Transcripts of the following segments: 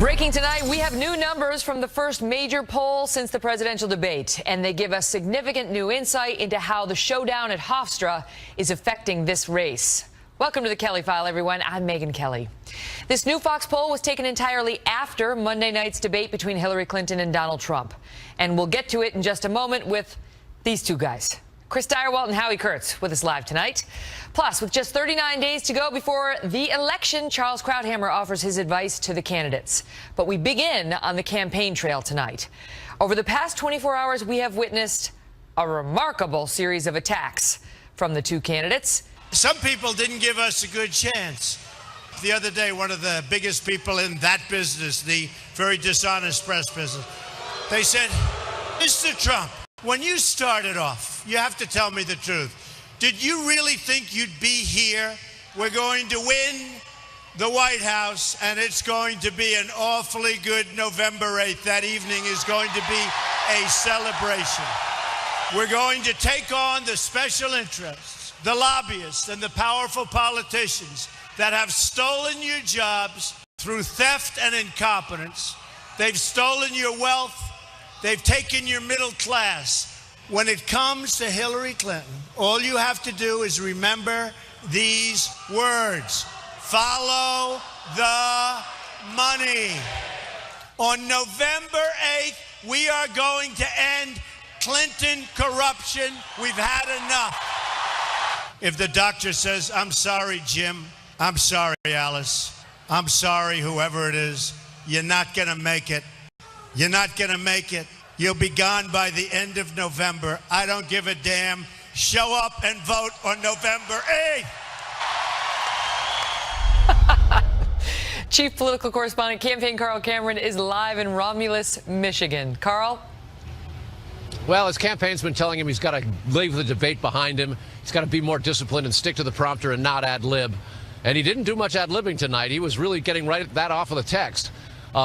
Breaking tonight, we have new numbers from the first major poll since the presidential debate, and they give us significant new insight into how the showdown at Hofstra is affecting this race. Welcome to the Kelly File, everyone. I'm Megyn Kelly. This new Fox poll was taken entirely after Monday night's debate between Hillary Clinton and Donald Trump. And we'll get to it in just a moment with these two guys. Chris Direwalt and Howie Kurtz with us live tonight. Plus, with just 39 days to go before the election, Charles Krauthammer offers his advice to the candidates. But we begin on the campaign trail tonight. Over the past 24 hours, we have witnessed a remarkable series of attacks from the two candidates. Some people didn't give us a good chance. The other day, one of the biggest people in that business, the very dishonest press business, they said, Mr. Trump, when you started off, you have to tell me the truth. Did you really think you'd be here? We're going to win the White House, and it's going to be an awfully good November 8th. That evening is going to be a celebration. We're going to take on the special interests, the lobbyists, and the powerful politicians that have stolen your jobs through theft and incompetence. They've stolen your wealth. They've taken your middle class. When it comes to Hillary Clinton, all you have to do is remember these words. Follow the money. On November 8th, we are going to end Clinton corruption. We've had enough. If the doctor says, I'm sorry, Jim. I'm sorry, Alice. I'm sorry, whoever it is. You're not going to make it. You're not going to make it. You'll be gone by the end of November. I don't give a damn. Show up and vote on November 8th. Chief political correspondent, campaign Carl Cameron, is live in Romulus, Michigan. Carl? Well, his campaign's been telling him he's got to leave the debate behind him. He's got to be more disciplined and stick to the prompter and not ad-lib. And he didn't do much ad-libbing tonight. He was really getting right that off of the text.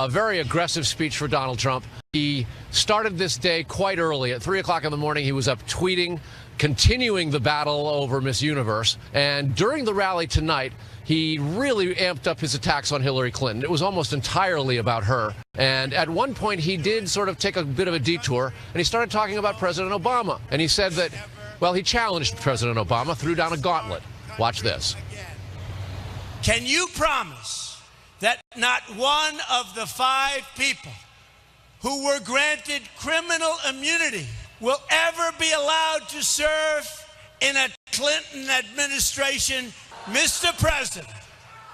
Very aggressive speech for Donald Trump. He started this day quite early. At 3 o'clock in the morning, he was up tweeting, continuing the battle over Miss Universe. And during the rally tonight, he really amped up his attacks on Hillary Clinton. It was almost entirely about her. And at one point, he did sort of take a bit of a detour, and he started talking about President Obama. And he said that, well, he challenged President Obama, threw down a gauntlet. Watch this. Can you promise that not one of the 5 people who were granted criminal immunity will ever be allowed to serve in a Clinton administration? Mr. President,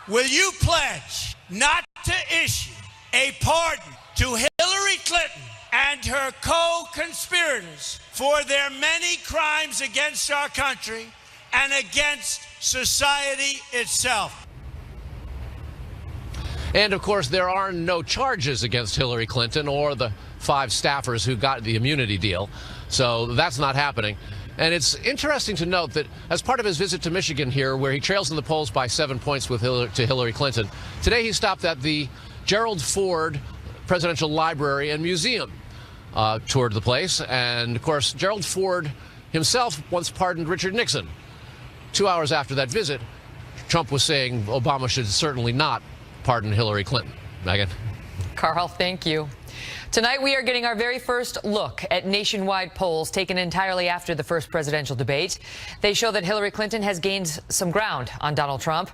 will you pledge not to issue a pardon to Hillary Clinton and her co-conspirators for their many crimes against our country and against society itself? And, of course, there are no charges against Hillary Clinton or the 5 staffers who got the immunity deal. So that's not happening. And it's interesting to note that as part of his visit to Michigan here, where he trails in the polls by 7 points to Hillary Clinton, today he stopped at the Gerald Ford Presidential Library and Museum, toured the place. And, of course, Gerald Ford himself once pardoned Richard Nixon. 2 hours after that visit, Trump was saying Obama should certainly not pardon Hillary Clinton. Megyn. Carl, thank you. Tonight, we are getting our very first look at nationwide polls taken entirely after the first presidential debate. They show that Hillary Clinton has gained some ground on Donald Trump.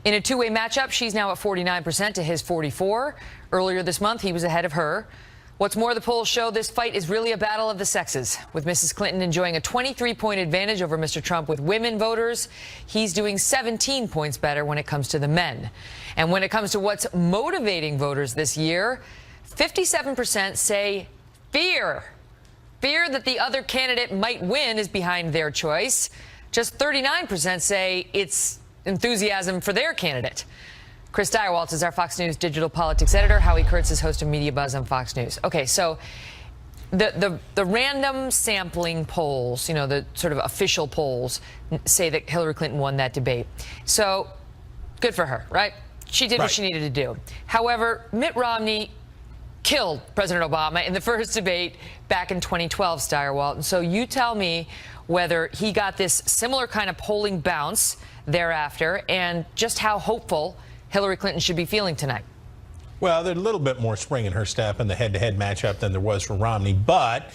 In a two-way matchup, she's now at 49% to his 44%. Earlier this month, he was ahead of her. What's more, the polls show this fight is really a battle of the sexes, with Mrs. Clinton enjoying a 23-point advantage over Mr. Trump with women voters. He's doing 17 points better when it comes to the men. And when it comes to what's motivating voters this year, 57% say fear. Fear that the other candidate might win is behind their choice. Just 39% say it's enthusiasm for their candidate. Chris Direwalt is our Fox News digital politics editor. Howie Kurtz is host of Media Buzz on Fox News. Okay, so the random sampling polls, you know, the sort of official polls, say that Hillary Clinton won that debate. So good for her, right? She did what she needed to do. However, Mitt Romney killed President Obama in the first debate back in 2012, Direwalt. And so you tell me whether he got this similar kind of polling bounce thereafter and just how hopeful Hillary Clinton should be feeling tonight. Well, there's a little bit more spring in her step in the head-to-head matchup than there was for Romney, but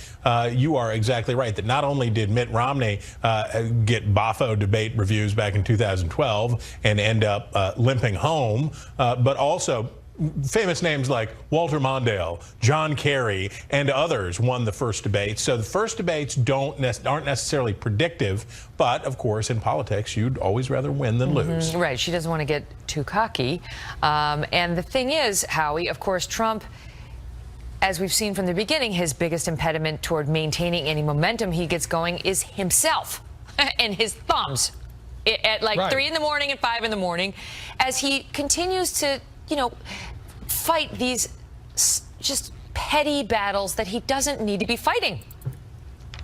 you are exactly right that not only did Mitt Romney get boffo debate reviews back in 2012 and end up limping home, but also famous names like Walter Mondale, John Kerry, and others won the first debate. So the first debates aren't necessarily predictive, but of course in politics you'd always rather win than lose. Right. She doesn't want to get too cocky. And the thing is, Howie, of course, Trump, as we've seen from the beginning, his biggest impediment toward maintaining any momentum he gets going is himself and his thumbs at like 3 in the morning and 5 in the morning as he continues to, you know, fight these just petty battles that he doesn't need to be fighting.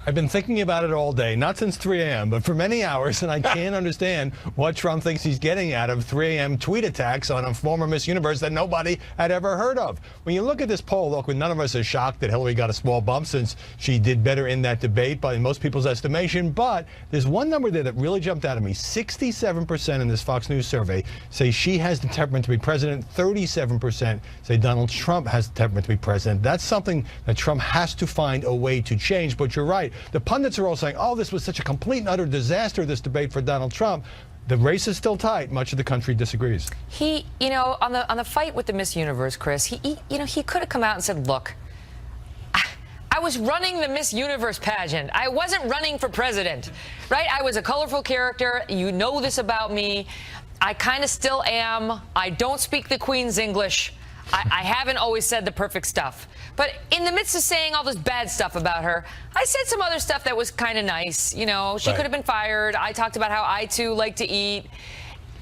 I've been thinking about it all day, not since 3 a.m., but for many hours, and I can't understand what Trump thinks he's getting out of 3 a.m. tweet attacks on a former Miss Universe that nobody had ever heard of. When you look at this poll, look, none of us are shocked that Hillary got a small bump since she did better in that debate by most people's estimation, but there's one number there that really jumped out at me. 67% in this Fox News survey say she has the temperament to be president. 37% say Donald Trump has the temperament to be president. That's something that Trump has to find a way to change, but you're right. The pundits are all saying, oh, this was such a complete and utter disaster, this debate for Donald Trump. The race is still tight. Much of the country disagrees. He, you know, on the fight with the Miss Universe, Chris, he could have come out and said, look, I was running the Miss Universe pageant. I wasn't running for president, right? I was a colorful character. You know this about me. I kind of still am. I don't speak the Queen's English. I haven't always said the perfect stuff. But in the midst of saying all this bad stuff about her, I said some other stuff that was kind of nice. You know, she could have been fired. I talked about how I, too, like to eat.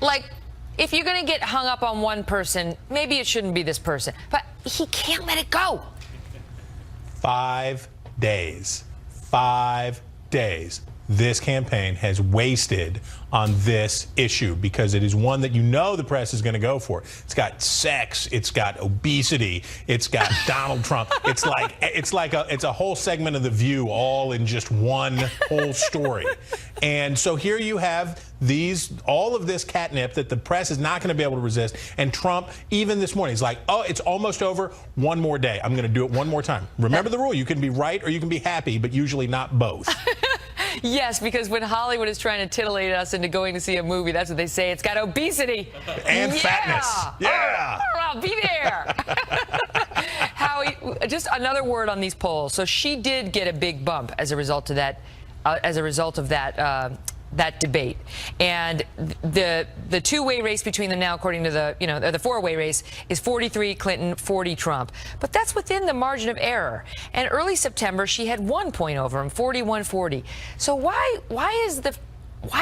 Like, if you're going to get hung up on one person, maybe it shouldn't be this person. But he can't let it go. 5 days. 5 days. This campaign has wasted on this issue because it is one that you know the press is going to go for. It's got sex, it's got obesity, it's got Donald Trump. It's a whole segment of The View all in just one whole story. And so here you have all of this catnip that the press is not going to be able to resist. And Trump, even this morning, he's like, oh, it's almost over. One more day. I'm going to do it one more time. Remember the rule. You can be right or you can be happy, but usually not both. Yes, because when Hollywood is trying to titillate us into going to see a movie, that's what they say. It's got obesity. And fatness. Yeah. I'll be there. Howie, just another word on these polls. So she did get a big bump as a result of that, that debate. And the two-way race between them now, according to the four-way race, is 43 Clinton, 40 Trump. But that's within the margin of error. And early September, she had 1 point over him, 41-40. So why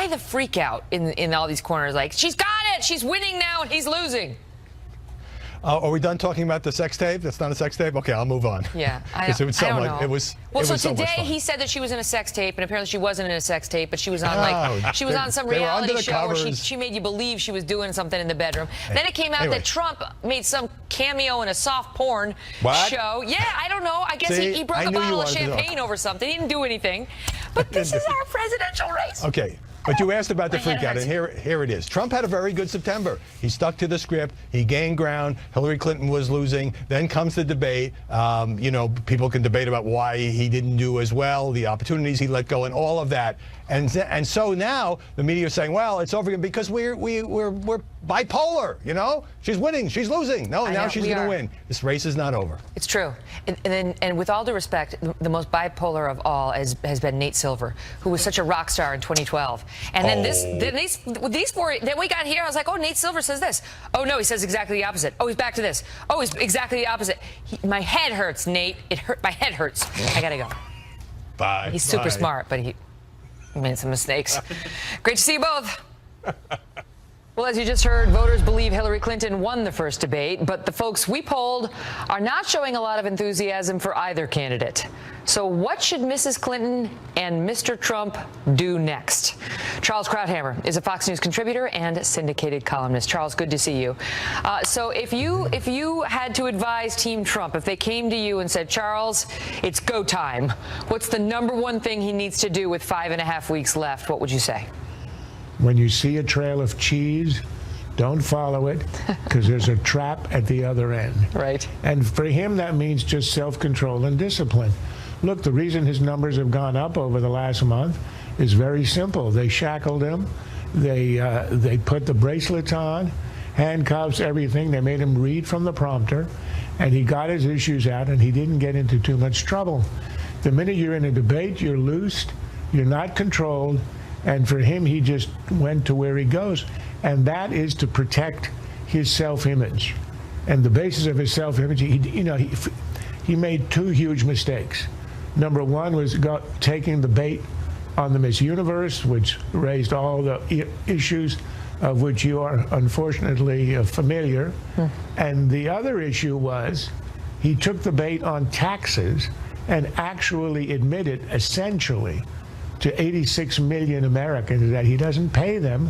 the freak out in all these corners? Like, she's got it, she's winning now, and he's losing. Are we done talking about the sex tape? That's not a sex tape? Okay, I'll move on. Yeah, I don't know. So today he said that she was in a sex tape, and apparently she wasn't in a sex tape, but she was on on some reality show where she made you believe she was doing something in the bedroom. Then it came out that Trump made some cameo in a soft porn show. Yeah, I don't know. I guess he broke a bottle of champagne over something. He didn't do anything. But this is our presidential race. Okay. But you asked about the freak out, and here it is. Trump had a very good September. He stuck to the script. He gained ground. Hillary Clinton was losing. Then comes the debate. You know, people can debate about why he didn't do as well, the opportunities he let go, and all of that. And so now the media is saying, well, it's over again because we're bipolar. You know, she's winning, she's losing. No, now she's going to win. This race is not over. It's true. And with all due respect, the most bipolar of all has been Nate Silver, who was such a rock star in 2012. And then these four that we got here, I was like, oh, Nate Silver says this. Oh, no, he says exactly the opposite. Oh, he's back to this. Oh, he's exactly the opposite. My head hurts, Nate. My head hurts. I got to go. Bye. He's super smart, but he made some mistakes. Great to see you both. Well, as you just heard, voters believe Hillary Clinton won the first debate, but the folks we polled are not showing a lot of enthusiasm for either candidate. So what should Mrs. Clinton and Mr. Trump do next? Charles Krauthammer is a Fox News contributor and syndicated columnist. Charles, good to see you. So if you had to advise Team Trump, if they came to you and said, Charles, it's go time, what's the #1 thing he needs to do with 5.5 weeks left? What would you say? When you see a trail of cheese, Don't follow it, because there's a trap at the other end. Right. And for him, that means just self-control and discipline. Look, the reason his numbers have gone up over the last month is very simple. They shackled him. They put the bracelets on, handcuffs, everything. They made him read from the prompter, and he got his issues out, and he didn't get into too much trouble. The minute you're in a debate, you're loosed, you're not controlled, and for him, he just went to where he goes, and that is to protect his self-image. And the basis of his self-image, he made two huge mistakes. Number one was taking the bait on the Miss Universe, which raised all the issues of which you are unfortunately familiar. And the other issue was he took the bait on taxes and actually admitted essentially to 86 million Americans that he doesn't pay them,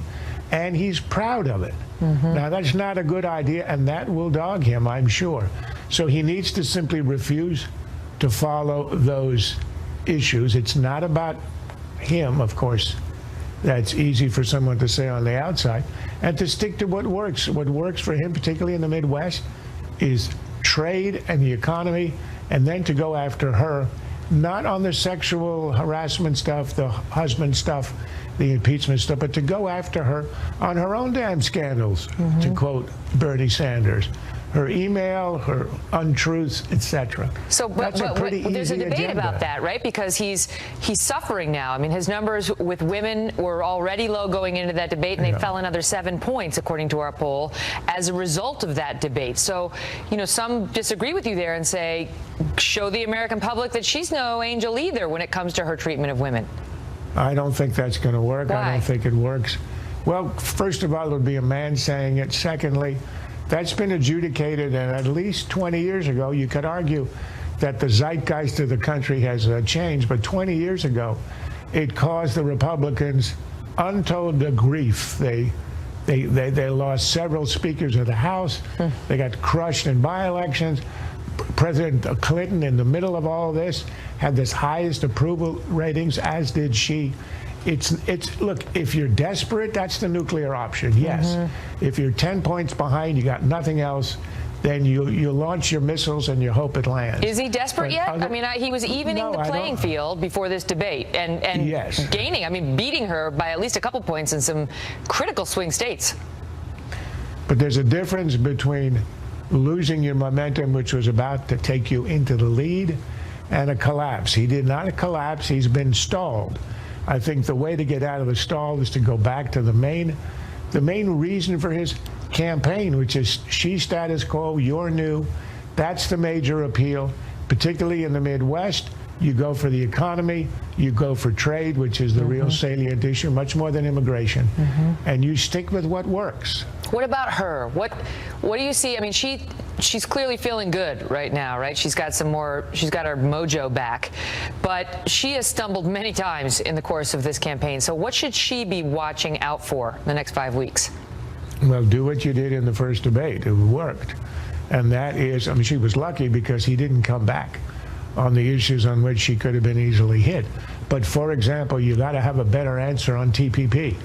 and he's proud of it. Now, that's not a good idea, and that will dog him, I'm sure. So he needs to simply refuse to follow those issues. It's not about him, of course. That's easy for someone to say on the outside. And to stick to what works. What works for him, particularly in the Midwest, is trade and the economy, and then to go after her, not on the sexual harassment stuff, the husband stuff, the impeachment stuff, but to go after her on her own damn scandals, to quote Bernie Sanders. Her email, her untruths, etc. So, but there's a debate about that, right? Because he's suffering now. I mean, his numbers with women were already low going into that debate, and they fell another 7 points, according to our poll, as a result of that debate. So, some disagree with you there and say, show the American public that she's no angel either when it comes to her treatment of women. I don't think that's going to work. Why? I don't think it works. Well, first of all, it would be a man saying it. Secondly, that's been adjudicated, and at least 20 years ago, you could argue that the zeitgeist of the country has changed, but 20 years ago, it caused the Republicans untold grief. They lost several speakers of the House. They got crushed in by-elections. President Clinton, in the middle of all this, had this highest approval ratings, as did she. Look, if you're desperate, that's the nuclear option, yes. If you're 10 points behind, you got nothing else, then you launch your missiles and you hope it lands. Is he desperate yet? I mean, he was evening the playing field before this debate and yes, gaining, I mean, beating her by at least a couple points in some critical swing states. But there's a difference between losing your momentum, which was about to take you into the lead, and a collapse. He did not collapse. He's been stalled. I think the way to get out of the stall is to go back to the main reason for his campaign, which is she's status quo, you're new. That's the major appeal, particularly in the Midwest. You go for the economy, you go for trade, which is the real salient issue, much more than immigration, and you stick with what works. What about her? What do you see? I mean, she's clearly feeling good right now, right? She's got her mojo back, but she has stumbled many times in the course of this campaign. So what should she be watching out for the next 5 weeks? Well, do what you did in the first debate. It worked. And that is, I mean, she was lucky because he didn't come back on the issues on which she could have been easily hit. But for example, you got to have a better answer on TPP,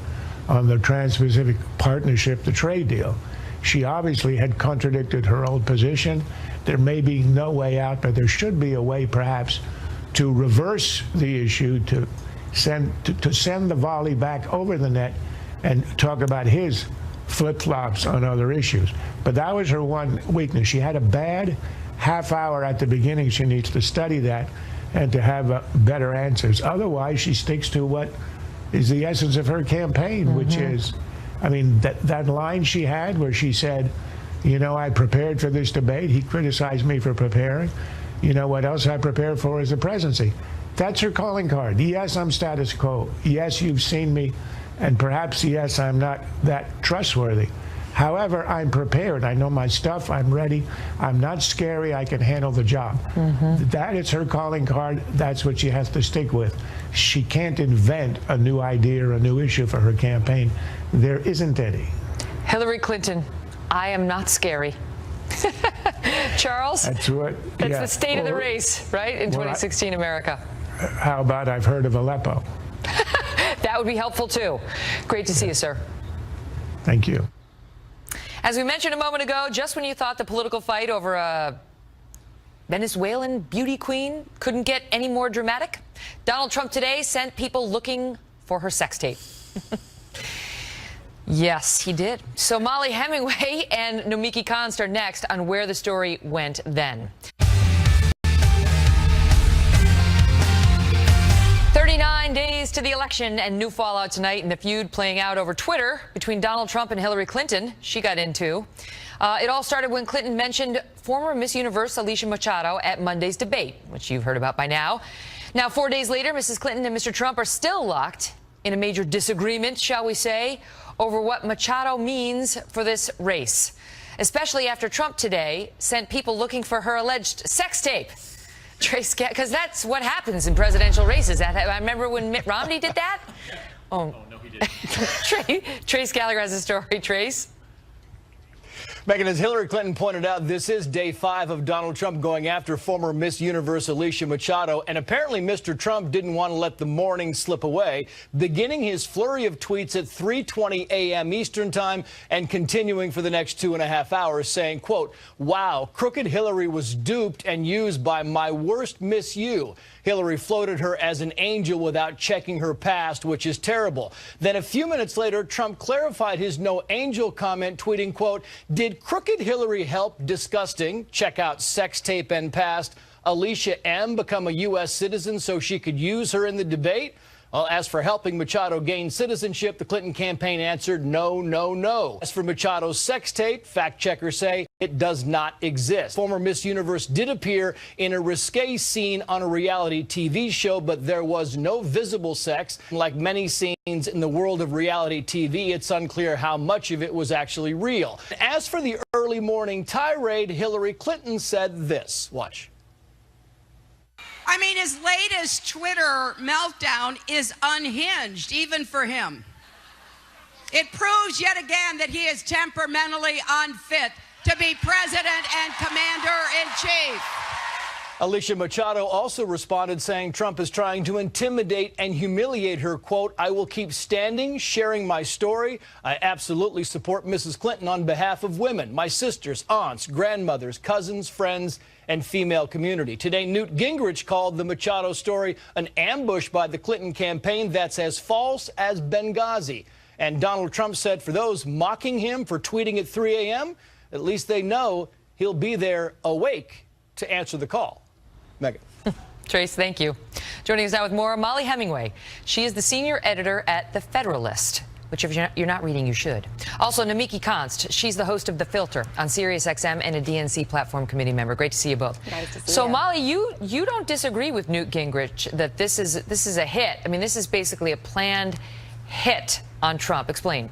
on the Trans-Pacific Partnership, the trade deal. She obviously had contradicted her old position. There may be no way out, but there should be a way perhaps to reverse the issue, to send the volley back over the net and talk about his flip-flops on other issues. But that was her one weakness. She had a bad half hour at the beginning. She needs to study that and to have better answers. Otherwise, she sticks to what is the essence of her campaign, which is, I mean, that line she had where she said, I prepared for this debate. He criticized me for preparing. You know what else I prepared for is the presidency. That's her calling card. Yes, I'm status quo. Yes, you've seen me. And perhaps, yes, I'm not that trustworthy. However, I'm prepared. I know my stuff. I'm ready. I'm not scary. I can handle the job. That is her calling card. That's what she has to stick with. She can't invent a new idea or a new issue for her campaign. There isn't any. Hillary Clinton, I am not scary. Charles? That's the state of the race, right, in 2016 America. How about I've heard of Aleppo? That would be helpful, too. Great to see you, sir. Thank you. As we mentioned a moment ago, just when you thought the political fight over a Venezuelan beauty queen couldn't get any more dramatic, Donald Trump today sent people looking for her sex tape. Yes, he did. So Mollie Hemingway and Nomiki Konst are next on where the story went then. 39 days to the election and new fallout tonight in the feud playing out over Twitter between Donald Trump and Hillary Clinton. She got into. It all started when Clinton mentioned former Miss Universe Alicia Machado at Monday's debate, which you've heard about by now. Now, 4 days later, Mrs. Clinton and Mr. Trump are still locked in a major disagreement, shall we say, over what Machado means for this race, especially after Trump today sent people looking for her alleged sex tape. Trace, because that's what happens in presidential races. I remember when Mitt Romney did that. Oh no, he didn't. Trace Gallagher has a story. Trace. Megan, as Hillary Clinton pointed out, this is day 5 of Donald Trump going after former Miss Universe Alicia Machado, and apparently Mr. Trump didn't want to let the morning slip away, beginning his flurry of tweets at 3:20 a.m. Eastern Time and continuing for the next 2.5 hours, saying, quote, "Wow, crooked Hillary was duped and used by my worst Miss You. Hillary floated her as an angel without checking her past, which is terrible." Then a few minutes later, Trump clarified his no angel comment, tweeting, quote, "Did crooked Hillary help disgusting, check out sex tape and past, Alicia M. become a U.S. citizen so she could use her in the debate?" Well, as for helping Machado gain citizenship, the Clinton campaign answered no, no, no. As for Machado's sex tape, fact checkers say it does not exist. Former Miss Universe did appear in a risque scene on a reality TV show, but there was no visible sex. Like many scenes in the world of reality TV, it's unclear how much of it was actually real. As for the early morning tirade, Hillary Clinton said this. Watch. I mean, his latest Twitter meltdown is unhinged, even for him. It proves yet again that he is temperamentally unfit to be president and commander-in-chief. Alicia Machado also responded saying Trump is trying to intimidate and humiliate her. Quote, "I will keep standing, sharing my story. I absolutely support Mrs. Clinton on behalf of women, my sisters, aunts, grandmothers, cousins, friends, and female community." Today, Newt Gingrich called the Machado story an ambush by the Clinton campaign that's as false as Benghazi. And Donald Trump said for those mocking him for tweeting at 3 a.m., at least they know he'll be there awake to answer the call. Megan. Trace, thank you. Joining us now with more, Mollie Hemingway. She is the senior editor at The Federalist, which if you're not reading, you should. Also, Nomiki Konst. She's the host of The Filter on SiriusXM and a DNC platform committee member. Great to see you both. Nice to see so, you. Mollie, you don't disagree with Newt Gingrich that this is a hit. I mean, this is basically a planned hit on Trump. Explain.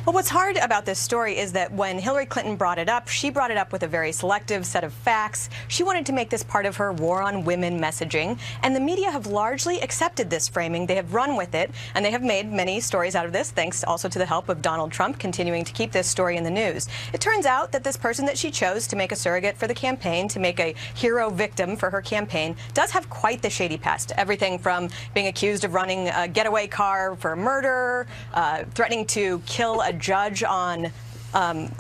Well, what's hard about this story is that when Hillary Clinton brought it up, she brought it up with a very selective set of facts. She wanted to make this part of her war on women messaging, and the media have largely accepted this framing. They have run with it, and they have made many stories out of this, thanks also to the help of Donald Trump continuing to keep this story in the news. It turns out that this person that she chose to make a surrogate for the campaign, to make a hero victim for her campaign, does have quite the shady past. Everything from being accused of running a getaway car for murder, threatening to kill a judge on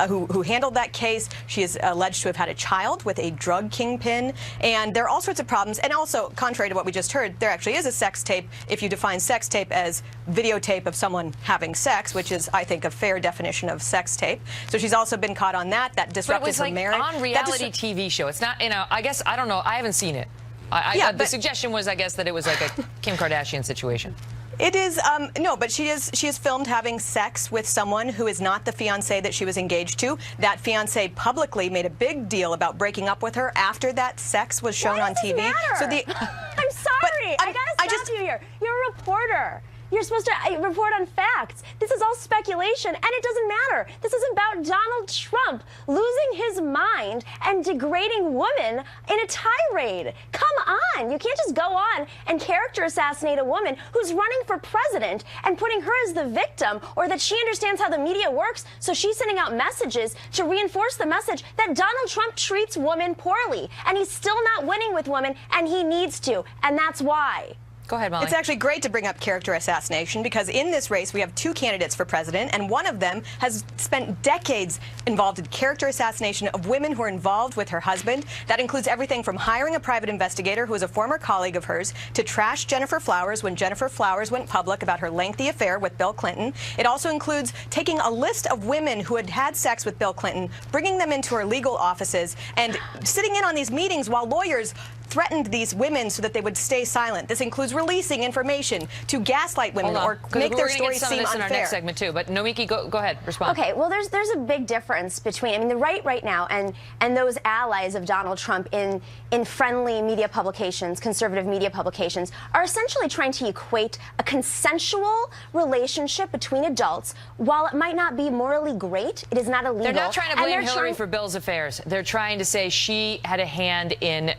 who handled that case. She is alleged to have had a child with a drug kingpin, and there are all sorts of problems. And also, contrary to what we just heard, there actually is a sex tape if you define sex tape as videotape of someone having sex, which is, I think, a fair definition of sex tape. So she's also been caught on that. That disrupted her marriage. On reality TV show. It's not, I guess, I don't know. I haven't seen it. The suggestion was, I guess, that it was like a Kim Kardashian situation. It is, no, but she is filmed having sex with someone who is not the fiancé that she was engaged to. That fiancé publicly made a big deal about breaking up with her after that sex was shown on TV. Matter? So I'm sorry, I gotta stop you here. You're a reporter. You're supposed to report on facts. This is all speculation, and it doesn't matter. This is about Donald Trump losing his mind and degrading women in a tirade. Come on. You can't just go on and character assassinate a woman who's running for president and putting her as the victim, or that she understands how the media works, so she's sending out messages to reinforce the message that Donald Trump treats women poorly, and he's still not winning with women, and he needs to, and that's why. Go ahead, Molly. It's actually great to bring up character assassination because in this race we have two candidates for president, and one of them has spent decades involved in character assassination of women who are involved with her husband. That includes everything from hiring a private investigator who is a former colleague of hers to trash Jennifer Flowers when Jennifer Flowers went public about her lengthy affair with Bill Clinton. It also includes taking a list of women who had had sex with Bill Clinton, bringing them into her legal offices, and sitting in on these meetings while lawyers threatened these women so that they would stay silent. This includes releasing information to gaslight women or make their stories seem unfair. We're going to get some of this in our next segment too, but Nomiki, go ahead, respond. Okay, well, there's a big difference between, I mean, the right now and those allies of Donald Trump in friendly media publications, conservative media publications, are essentially trying to equate a consensual relationship between adults. While it might not be morally great, it is not illegal. They're not trying to blame Hillary for Bill's affairs. They're trying to say she had a hand in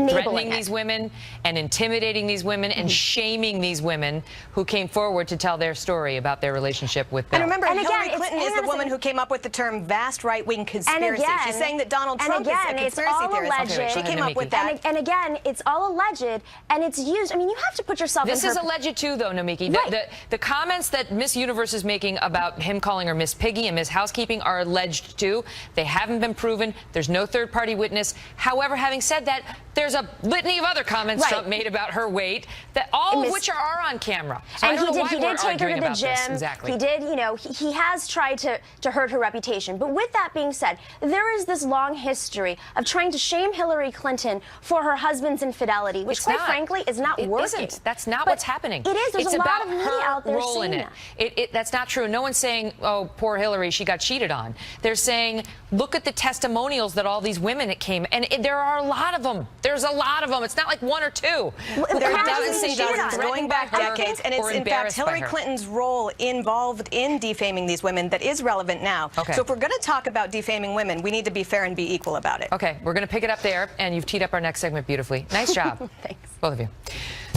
threatening these women and intimidating these women and shaming these women who came forward to tell their story about their relationship with Bill. And remember, Hillary Clinton is the woman who came up with the term vast right-wing conspiracy. She's saying that Donald Trump is a conspiracy theorist. She came up with that. And again, it's all alleged, and it's used. I mean, you have to put yourself in her... This is alleged too, though, Nomiki. Right. The comments that Miss Universe is making about him calling her Miss Piggy and Miss Housekeeping are alleged too. They haven't been proven. There's no third-party witness. However, having said that, there's a litany of other comments Trump made about her weight, that all of which are on camera. So and he did take her to the gym. Exactly. He did, you know, he has tried to hurt her reputation. But with that being said, there is this long history of trying to shame Hillary Clinton for her husband's infidelity, which quite frankly is not working. It isn't. That's not what's happening. It is. There's a lot of media out there saying that. That's not true. No one's saying, oh, poor Hillary, she got cheated on. They're saying, look at the testimonials that all these women that came, and there are a lot of them. There's a lot of them. It's not like one or two. There are dozens of stories going back decades, and it's in fact Hillary Clinton's role involved in defaming these women that is relevant now. Okay. So if we're going to talk about defaming women, we need to be fair and be equal about it. Okay, we're going to pick it up there, and you've teed up our next segment beautifully. Nice job. Thanks. Both of you.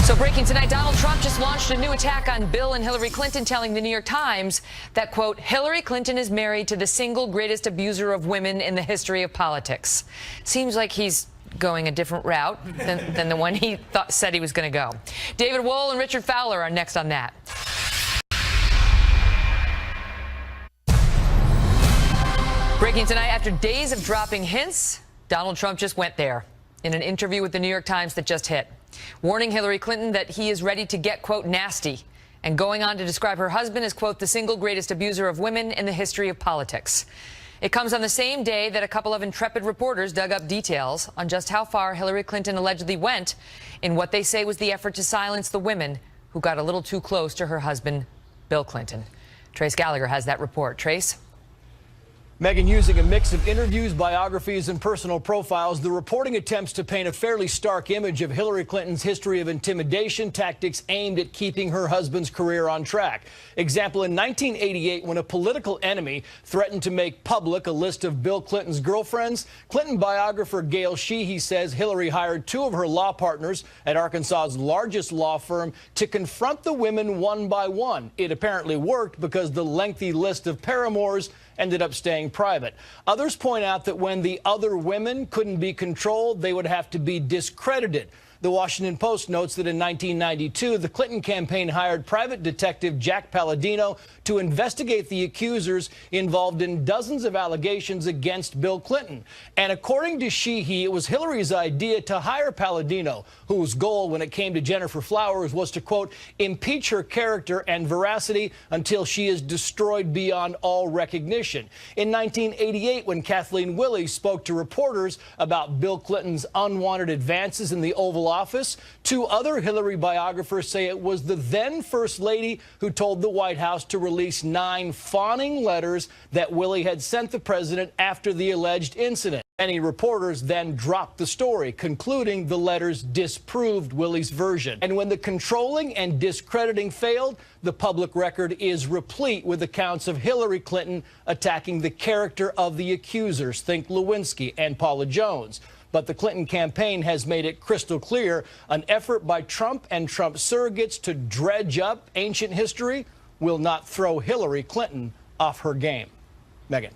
So breaking tonight, Donald Trump just launched a new attack on Bill and Hillary Clinton, telling the New York Times that, quote, Hillary Clinton is married to the single greatest abuser of women in the history of politics. Seems like he's going a different route than the one he said he was going to go. David Wohl and Richard Fowler are next on that. Breaking tonight, after days of dropping hints, Donald Trump just went there in an interview with the New York Times that just hit, warning Hillary Clinton that he is ready to get, quote, nasty, and going on to describe her husband as, quote, the single greatest abuser of women in the history of politics. It comes on the same day that a couple of intrepid reporters dug up details on just how far Hillary Clinton allegedly went in what they say was the effort to silence the women who got a little too close to her husband, Bill Clinton. Trace Gallagher has that report. Trace? Megyn, using a mix of interviews, biographies, and personal profiles, the reporting attempts to paint a fairly stark image of Hillary Clinton's history of intimidation tactics aimed at keeping her husband's career on track. Example, in 1988, when a political enemy threatened to make public a list of Bill Clinton's girlfriends, Clinton biographer Gail Sheehy says Hillary hired two of her law partners at Arkansas's largest law firm to confront the women one by one. It apparently worked because the lengthy list of paramours ended up staying private. Others point out that when the other women couldn't be controlled, they would have to be discredited. The Washington Post notes that in 1992, the Clinton campaign hired private detective Jack Palladino to investigate the accusers involved in dozens of allegations against Bill Clinton. And according to Sheehy, it was Hillary's idea to hire Palladino, whose goal when it came to Jennifer Flowers was to, quote, impeach her character and veracity until she is destroyed beyond all recognition. In 1988, when Kathleen Willey spoke to reporters about Bill Clinton's unwanted advances in the Oval Office, two other Hillary biographers say it was the then First Lady who told the White House to release 9 fawning letters that Willey had sent the president after the alleged incident. Many reporters then dropped the story, concluding the letters disproved Willey's version. And when the controlling and discrediting failed, the public record is replete with accounts of Hillary Clinton attacking the character of the accusers. Think Lewinsky and Paula Jones. But the Clinton campaign has made it crystal clear an effort by Trump and Trump surrogates to dredge up ancient history will not throw Hillary Clinton off her game. Megyn.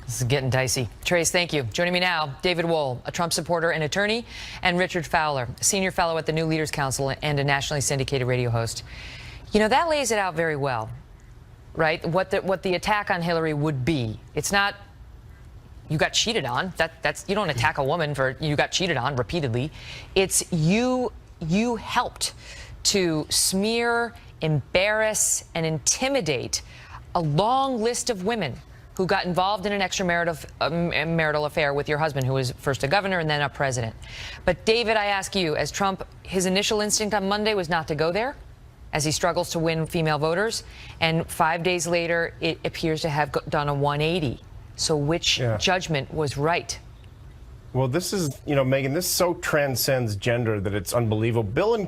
This is getting dicey. Trace, thank you. Joining me now, David Wohl, a Trump supporter and attorney, and Richard Fowler, senior fellow at the New Leaders Council and a nationally syndicated radio host. You know, that lays it out very well, right? What the attack on Hillary would be. It's not you got cheated on. That's you don't attack a woman for you got cheated on repeatedly. It's you helped to smear, embarrass, and intimidate a long list of women who got involved in an extramarital affair with your husband, who was first a governor and then a president. But David, I ask you, as Trump, his initial instinct on Monday was not to go there, as he struggles to win female voters, and 5 days later, it appears to have done a 180. So which judgment was right? Well, this is, Megyn, this so transcends gender that it's unbelievable. Bill and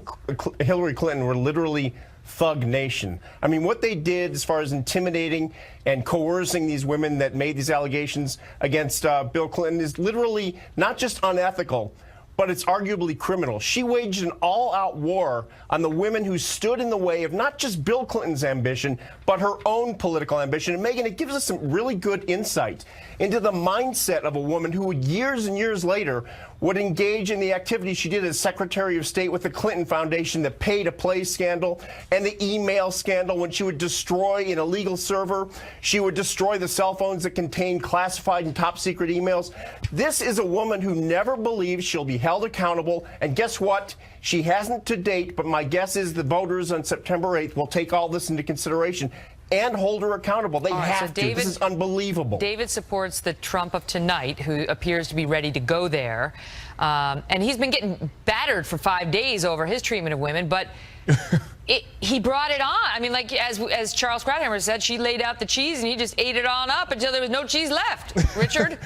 Hillary Clinton were literally thug nation. I mean, what they did as far as intimidating and coercing these women that made these allegations against Bill Clinton is literally not just unethical, but it's arguably criminal. She waged an all-out war on the women who stood in the way of not just Bill Clinton's ambition, but her own political ambition. And Megyn, it gives us some really good insight into the mindset of a woman who years and years later would engage in the activities she did as Secretary of State with the Clinton Foundation, the pay-to-play scandal, and the email scandal when she would destroy an illegal server. She would destroy the cell phones that contained classified and top-secret emails. This is a woman who never believes she'll be held accountable. And guess what? She hasn't to date, but my guess is the voters on September 8th will take all this into consideration and hold her accountable. They have to. This is unbelievable. David supports the Trump of tonight, who appears to be ready to go there. And he's been getting battered for 5 days over his treatment of women, but he brought it on. I mean, like as Charles Krauthammer said, she laid out the cheese and he just ate it on up until there was no cheese left. Richard?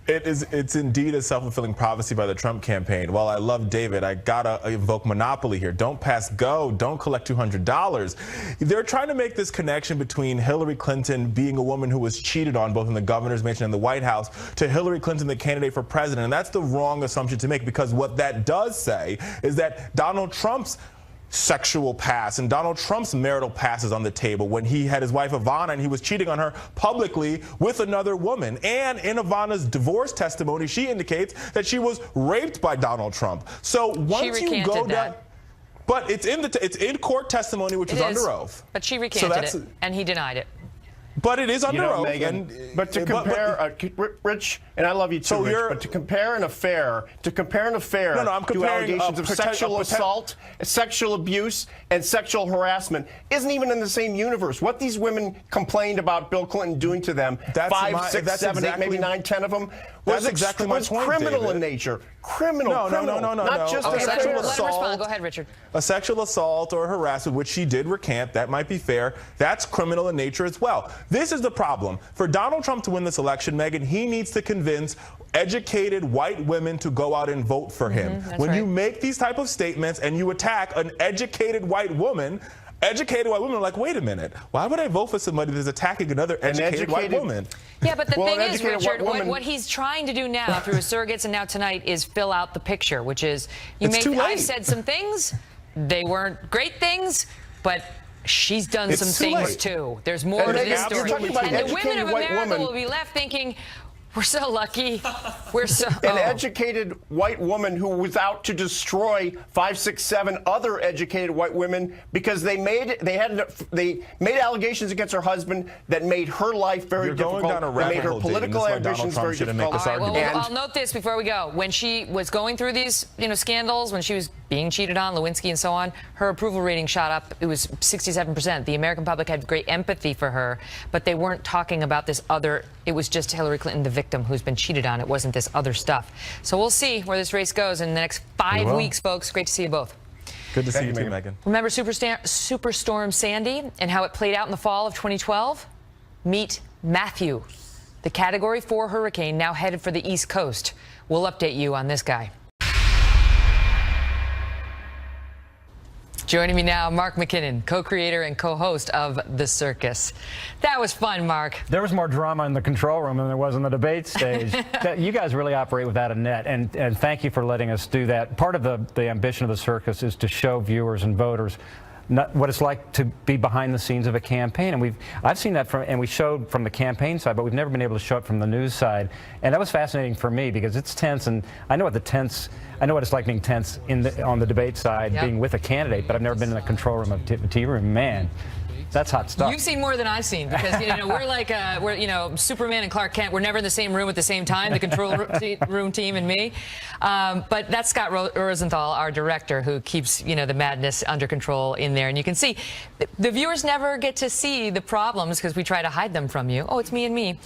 It's indeed a self-fulfilling prophecy by the Trump campaign. While I love David, I gotta invoke monopoly here. Don't pass go. Don't collect $200. They're trying to make this connection between Hillary Clinton being a woman who was cheated on both in the governor's mansion and the White House to Hillary Clinton, the candidate for president. And that's the wrong assumption to make, because what that does say is that Donald Trump's sexual past and Donald Trump's marital past is on the table when he had his wife Ivana and he was cheating on her publicly with another woman. And in Ivana's divorce testimony, she indicates that she was raped by Donald Trump. So once you go down, but it's in court testimony, which is under oath. But she recanted it, and he denied it. But it is under oath. Megyn, but to compare, Rich, and I love you too, Rich, but to compare an affair, to allegations of sexual assault, sexual abuse, and sexual harassment isn't even in the same universe. What these women complained about Bill Clinton doing to them, 5, 6, 7, 8, maybe 9, 10 of them, was exactly my point, criminal David. in nature. Criminal. No. Just okay, a sexual assault. Go ahead, Richard. A sexual assault or harassment, which she did recant, that might be fair. That's criminal in nature as well. This is the problem. For Donald Trump to win this election, Megyn, he needs to convince educated white women to go out and vote for him. When you make these type of statements and you attack an educated white woman are like, wait a minute, why would I vote for somebody that's attacking another educated white woman? Yeah, but the thing is, Richard, what he's trying to do now through his surrogates and now tonight is fill out the picture, which is, I said some things, they weren't great things, but she's done some things too. There's more to this story. And the women of America will be left thinking, we're so lucky. We're so an educated white woman who was out to destroy 5, 6, 7 other educated white women because they made allegations against her husband that made her life very difficult. That made her political ambitions very difficult. I'll note this before we go. When she was going through these, scandals, when she was being cheated on, Lewinsky and so on, her approval rating shot up. It was 67%. The American public had great empathy for her, but they weren't talking about this other. It was just Hillary Clinton, the victim, who's been cheated on. It wasn't this other stuff. So we'll see where this race goes in the next 5 weeks, folks. Great to see you both. Good to see you too, Megyn. Remember Superstorm Sandy and how it played out in the fall of 2012? Meet Matthew, the Category 4 hurricane now headed for the East Coast. We'll update you on this guy. Joining me now, Mark McKinnon, co-creator and co-host of The Circus. That was fun, Mark. There was more drama in the control room than there was on the debate stage. You guys really operate without a net, and thank you for letting us do that. Part of the ambition of The Circus is to show viewers and voters what it's like to be behind the scenes of a campaign. And I've seen that we showed from the campaign side, but we've never been able to show it from the news side. And that was fascinating for me because it's tense, and I know what it's like being tense on the debate side, being with a candidate, but I've never been in a control room of a tea room. Man, that's hot stuff. You've seen more than I've seen because we're like Superman and Clark Kent. We're never in the same room at the same time. The control room team and me. But that's Scott Rosenthal, our director, who keeps the madness under control in there. And you can see the viewers never get to see the problems because we try to hide them from you. Oh, it's me and me.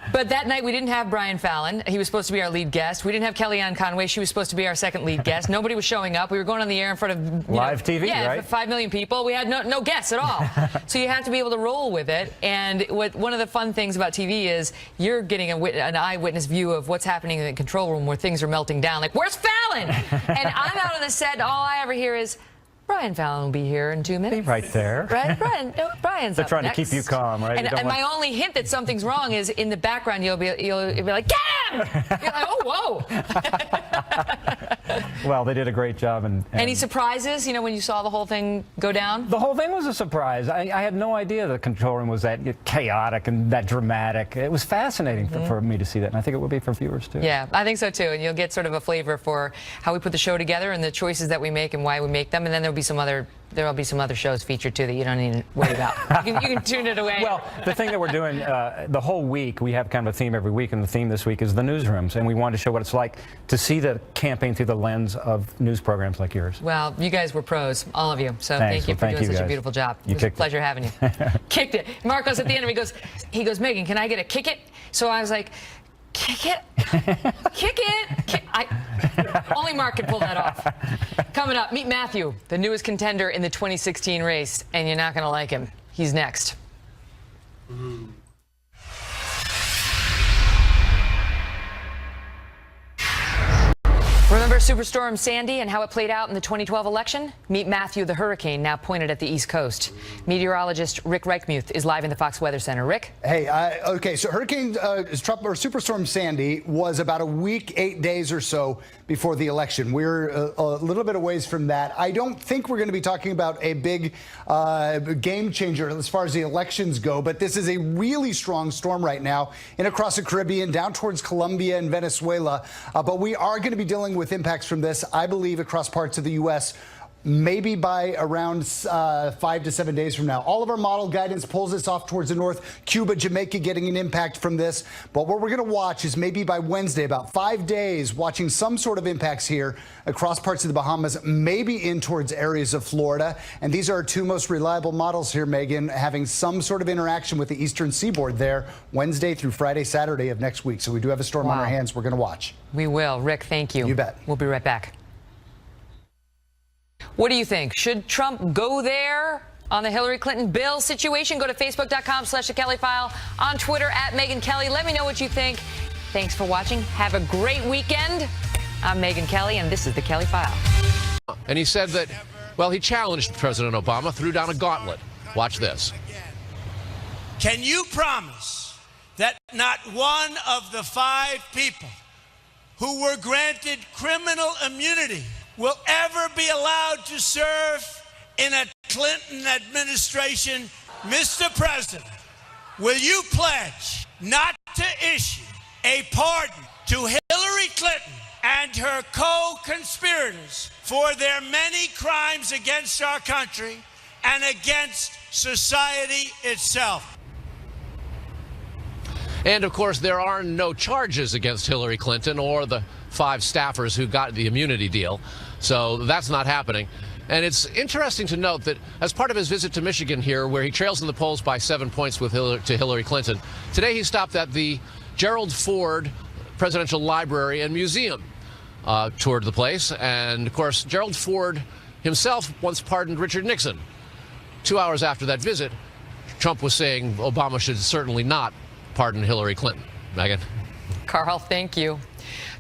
But that night we didn't have Brian Fallon. He was supposed to be our lead guest. We didn't have Kellyanne Conway. She was supposed to be our second lead guest. Nobody was showing up. We were going on the air in front of live TV, right? 5 million people. We had no guests at all. So you have to be able to roll with it. And one of the fun things about TV is you're getting an eyewitness view of what's happening in the control room where things are melting down. Like, where's Fallon? And I'm out on the set. All I ever hear is, Brian Fallon will be here in 2 minutes. Be right there. Right? Brian's They're up trying next. to keep you calm, right? And my only hint that something's wrong is in the background you'll be like, get him! You're like, oh, whoa. Well, they did a great job. And any surprises, when you saw the whole thing go down? The whole thing was a surprise. I had no idea the control room was that chaotic and that dramatic. It was fascinating for me to see that, and I think it will be for viewers, too. Yeah, I think so, too. And you'll get sort of a flavor for how we put the show together and the choices that we make and why we make them. And then there'll be some other shows featured, too, that you don't need to worry about. You can tune it away. Well, the thing that we're doing the whole week, we have kind of a theme every week, and the theme this week is the newsrooms. And we wanted to show what it's like to see the campaign through the lens of news programs like yours. Well, you guys were pros, all of you. So Thanks. Thank you for doing such a beautiful job. It was a pleasure having you. Kicked it. Marcos at the end of it he goes, Megan, can I get a kick it? So I was like, kick it? Kick it? Only Mark can pull that off. Coming up, meet Matthew, the newest contender in the 2016 race, and you're not going to like him. He's next. Remember Superstorm Sandy and how it played out in the 2012 election? Meet Matthew, the hurricane, now pointed at the East Coast. Meteorologist Rick Reichmuth is live in the Fox Weather Center. Rick? Hey, okay, so Superstorm Sandy was about a week, 8 days or so before the election. We're a little bit away from that. I don't think we're going to be talking about a big game changer as far as the elections go, but this is a really strong storm right now across the Caribbean, down towards Colombia and Venezuela. But we are going to be dealing with impacts from this, I believe, across parts of the U.S., maybe by around 5 to 7 days from now. All of our model guidance pulls us off towards the north. Cuba, Jamaica getting an impact from this. But what we're going to watch is maybe by Wednesday, about 5 days, watching some sort of impacts here across parts of the Bahamas, maybe in towards areas of Florida. And these are our two most reliable models here, Megan, having some sort of interaction with the eastern seaboard there Wednesday through Friday, Saturday of next week. So we do have a storm on our hands we're going to watch. We will. Rick, thank you. You bet. We'll be right back. What do you think? Should Trump go there on the Hillary Clinton bill situation? Go to Facebook.com/The Kelly File, on Twitter @Megyn Kelly. Let me know what you think. Thanks for watching. Have a great weekend. I'm Megyn Kelly, and this is The Kelly File. And he said that, well, he challenged President Obama, threw down a gauntlet. Watch this. Can you promise that not one of the 5 people who were granted criminal immunity will ever be allowed to serve in a Clinton administration? Mr. President, will you pledge not to issue a pardon to Hillary Clinton and her co-conspirators for their many crimes against our country and against society itself? And, of course, there are no charges against Hillary Clinton or the 5 staffers who got the immunity deal. So that's not happening. And it's interesting to note that as part of his visit to Michigan here, where he trails in the polls by 7 points to Hillary Clinton, today he stopped at the Gerald Ford Presidential Library and Museum, toured the place. And, of course, Gerald Ford himself once pardoned Richard Nixon. 2 hours after that visit, Trump was saying Obama should certainly not pardon Hillary Clinton. Megan? Carl, thank you.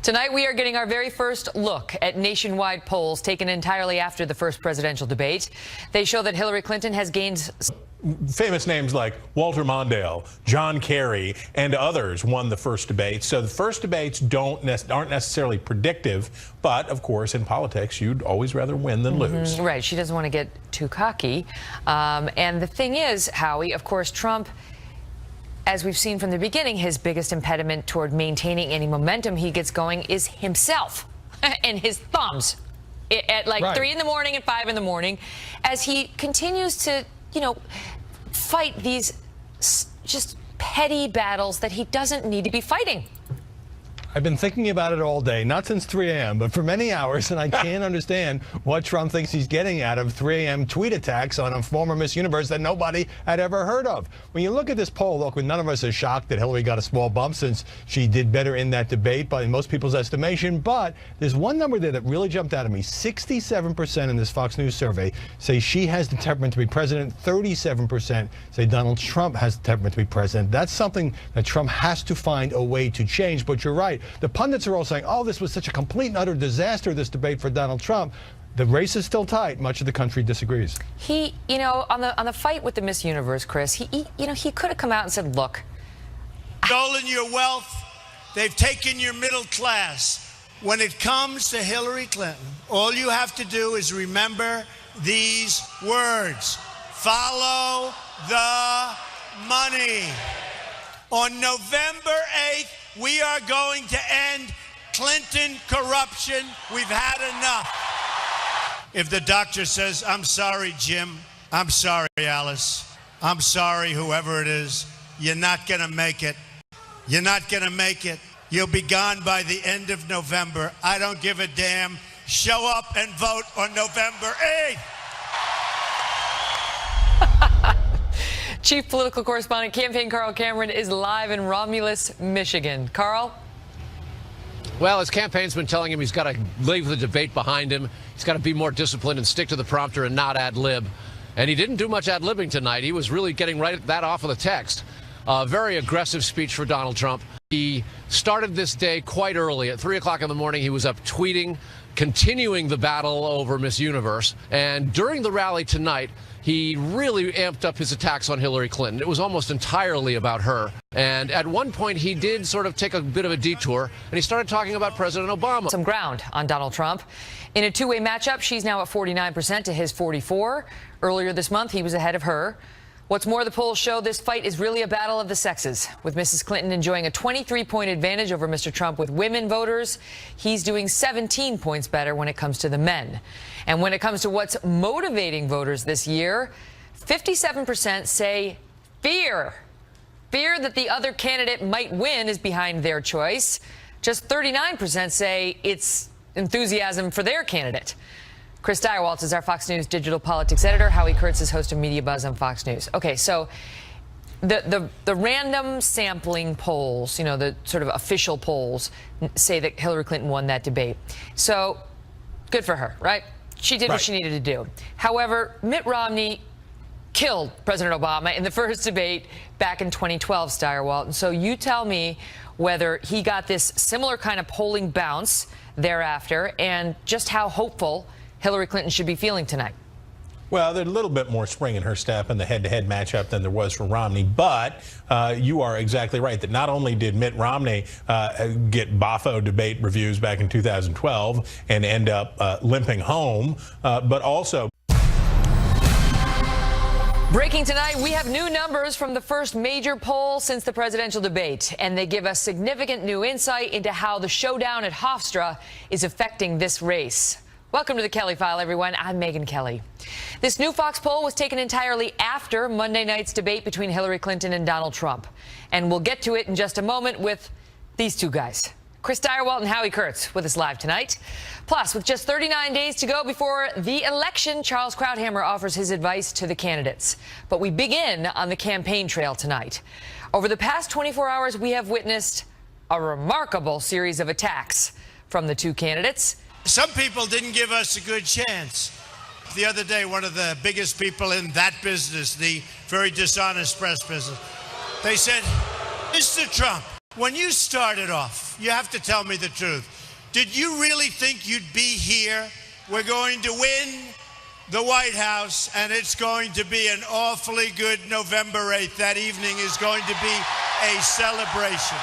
Tonight, we are getting our very first look at nationwide polls taken entirely after the first presidential debate. They show that Hillary Clinton has gained... Famous names like Walter Mondale, John Kerry, and others won the first debate. So the first debates aren't necessarily predictive, but of course in politics you'd always rather win than lose. Right. She doesn't want to get too cocky. And the thing is, Howie, of course, Trump, as we've seen from the beginning, his biggest impediment toward maintaining any momentum he gets going is himself and his thumbs at like 3 in the morning and 5 in the morning as he continues to, you know, fight these just petty battles that he doesn't need to be fighting. I've been thinking about it all day, not since 3 a.m., but for many hours, and I can't understand what Trump thinks he's getting out of 3 a.m. tweet attacks on a former Miss Universe that nobody had ever heard of. When you look at this poll, look, none of us are shocked that Hillary got a small bump since she did better in that debate by most people's estimation, but there's one number there that really jumped out at me. 67% in this Fox News survey say she has the temperament to be president. 37% say Donald Trump has the temperament to be president. That's something that Trump has to find a way to change, but you're right. The pundits are all saying, oh, this was such a complete and utter disaster, this debate for Donald Trump. The race is still tight. Much of the country disagrees. He, you know, on the fight with the Miss Universe, Chris, he could have come out and said, look. Stolen your wealth. They've taken your middle class. When it comes to Hillary Clinton, all you have to do is remember these words. Follow the money. On November 8th, we are going to end Clinton corruption. We've had enough. If the doctor says, I'm sorry, Jim, I'm sorry, Alice, I'm sorry, whoever it is, you're not going to make it. You're not going to make it. You'll be gone by the end of November. I don't give a damn. Show up and vote on November 8th. Chief political correspondent, campaign Carl Cameron, is live in Romulus, Michigan. Carl? Well, his campaign's been telling him he's got to leave the debate behind him. He's got to be more disciplined and stick to the prompter and not ad-lib. And he didn't do much ad-libbing tonight. He was really getting that off of the text. Very aggressive speech for Donald Trump. He started this day quite early. At 3 o'clock in the morning, he was up tweeting, continuing the battle over Miss Universe. And during the rally tonight, he really amped up his attacks on Hillary Clinton. It was almost entirely about her. And at one point, he did sort of take a bit of a detour, and he started talking about President Obama. Some ground on Donald Trump. In a two-way matchup, she's now at 49% to his 44%. Earlier this month, he was ahead of her. What's more, the polls show this fight is really a battle of the sexes, with Mrs. Clinton enjoying a 23-point advantage over Mr. Trump with women voters. He's doing 17 points better when it comes to the men. And when it comes to what's motivating voters this year, 57% say fear. Fear that the other candidate might win is behind their choice. Just 39% say it's enthusiasm for their candidate. Chris Direwaltz is our Fox News digital politics editor. Howie Kurtz is host of Media Buzz on Fox News. Okay, so the random sampling polls, you know, the sort of official polls, say that Hillary Clinton won that debate. So good for her, right? She did what she needed to do. However, Mitt Romney killed President Obama in the first debate back in 2012, Direwaltz. And so you tell me whether he got this similar kind of polling bounce thereafter and just how hopeful Hillary Clinton should be feeling tonight. Well, there's a little bit more spring in her step in the head-to-head matchup than there was for Romney, but you are exactly right that not only did Mitt Romney get boffo debate reviews back in 2012 and end up limping home, but also... Breaking tonight, we have new numbers from the first major poll since the presidential debate, and they give us significant new insight into how the showdown at Hofstra is affecting this race. Welcome to the Kelly File, everyone. I'm Megyn Kelly. This new Fox poll was taken entirely after Monday night's debate between Hillary Clinton and Donald Trump. And we'll get to it in just a moment with these two guys. Chris Direwaltz and Howie Kurtz with us live tonight. Plus, with just 39 days to go before the election, Charles Krauthammer offers his advice to the candidates. But we begin on the campaign trail tonight. Over the past 24 hours, we have witnessed a remarkable series of attacks from the two candidates. Some people didn't give us a good chance. The other day, one of the biggest people in that business, the very dishonest press business, they said, Mr. Trump, when you started off, you have to tell me the truth. Did you really think you'd be here? We're going to win the White House, and it's going to be an awfully good November 8th. That evening is going to be a celebration.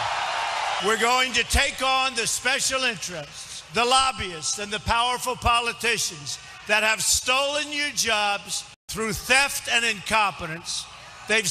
We're going to take on the special interests, the lobbyists, and the powerful politicians that have stolen your jobs through theft and incompetence. They've